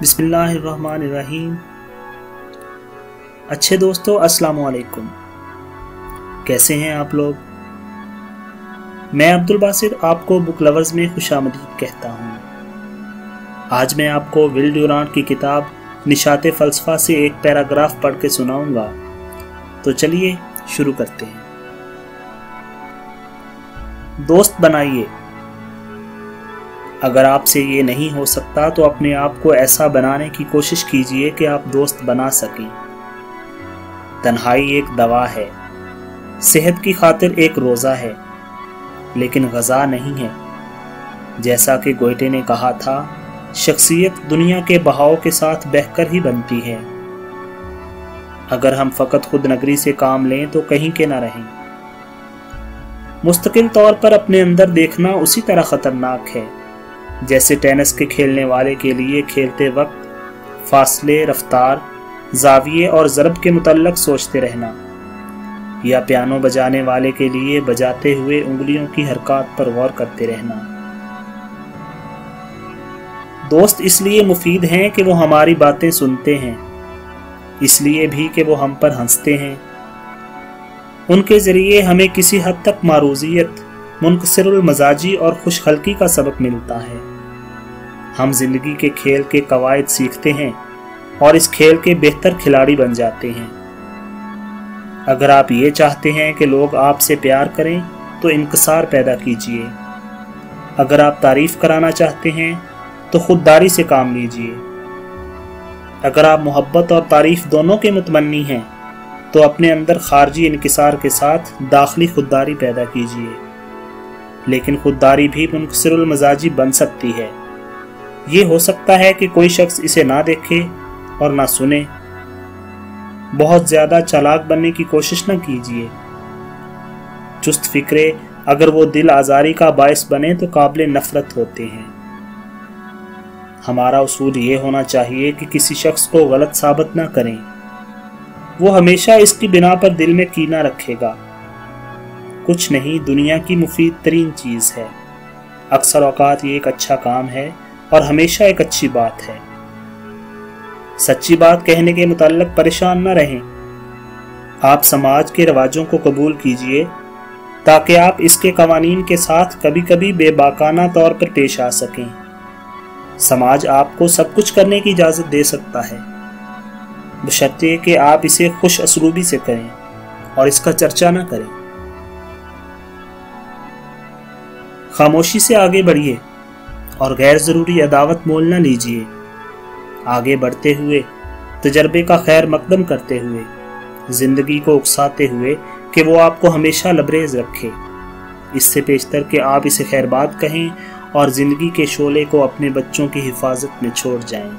बिस्मिल्लाहिर्रहमानिर्रहीम। अच्छे दोस्तों, अस्सलाम वालेकुम। कैसे हैं आप लोग? मैं अब्दुल बासित आपको बुक लवर्स में खुशामदीद कहता हूँ। आज मैं आपको विल ड्यूरांट की किताब निशाते फ़लसफ़ा से एक पैराग्राफ पढ़ के सुनाऊंगा। तो चलिए शुरू करते हैं। दोस्त बनाइए। अगर आपसे ये नहीं हो सकता तो अपने आप को ऐसा बनाने की कोशिश कीजिए कि आप दोस्त बना सकें। तन्हाई एक दवा है, सेहत की खातिर एक रोज़ा है, लेकिन ग़ज़ा नहीं है। जैसा कि गोयटे ने कहा था, शख्सियत दुनिया के बहाव के साथ बहकर ही बनती है। अगर हम फ़कत खुद नगरी से काम लें तो कहीं के ना रहें। मुस्तकिल तौर पर अपने अंदर देखना उसी तरह ख़तरनाक है जैसे टेनिस के खेलने वाले के लिए खेलते वक्त फासले, रफ्तार, जाविये और ज़रब के मुतल्लक सोचते रहना, या पियानो बजाने वाले के लिए बजाते हुए उंगलियों की हरकत पर गौर करते रहना। दोस्त इसलिए मुफीद हैं कि वो हमारी बातें सुनते हैं, इसलिए भी कि वो हम पर हंसते हैं। उनके ज़रिए हमें किसी हद तक मारूजियत, मुनकसिरुल मजाजी और खुशखल्की का सबक मिलता है। हम जिंदगी के खेल के कवायद सीखते हैं और इस खेल के बेहतर खिलाड़ी बन जाते हैं। अगर आप ये चाहते हैं कि लोग आपसे प्यार करें तो इंकसार पैदा कीजिए। अगर आप तारीफ कराना चाहते हैं तो खुददारी से काम लीजिए। अगर आप मोहब्बत और तारीफ दोनों के मुतमन्नी हैं तो अपने अंदर खारजी इनकिसार के साथ दाखिली खुददारी पैदा कीजिए। लेकिन खुददारी भी मुनकसिरुल मजाजी बन सकती है। ये हो सकता है कि कोई शख्स इसे ना देखे और ना सुने। बहुत ज़्यादा चालाक बनने की कोशिश न कीजिए। चुस्त फिक्रे अगर वो दिल आज़ारी का बायस बने तो काबिल नफरत होते हैं। हमारा उसूल ये होना चाहिए कि किसी शख्स को गलत साबित ना करें। वो हमेशा इसकी बिना पर दिल में कीना रखेगा। कुछ नहीं दुनिया की मुफीद तरीन चीज़ है। अक्सर औकात ये एक अच्छा काम है और हमेशा एक अच्छी बात है। सच्ची बात कहने के मुताल्लिक परेशान न रहें। आप समाज के रवाजों को कबूल कीजिए ताकि आप इसके कवानीन के साथ कभी कभी बेबाकाना तौर पर पेश आ सकें। समाज आपको सब कुछ करने की इजाज़त दे सकता है, बशर्ते कि आप इसे खुश असलूबी से करें और इसका चर्चा न करें। खामोशी से आगे बढ़िए और गैर ज़रूरी अदावत मोल न लीजिए। आगे बढ़ते हुए, तजर्बे का खैर मकदम करते हुए, ज़िंदगी को उकसाते हुए कि वो आपको हमेशा लबरेज रखे। इससे पेशतर कि आप इसे खैरबाद कहें और ज़िंदगी के शोले को अपने बच्चों की हिफाजत में छोड़ जाएं।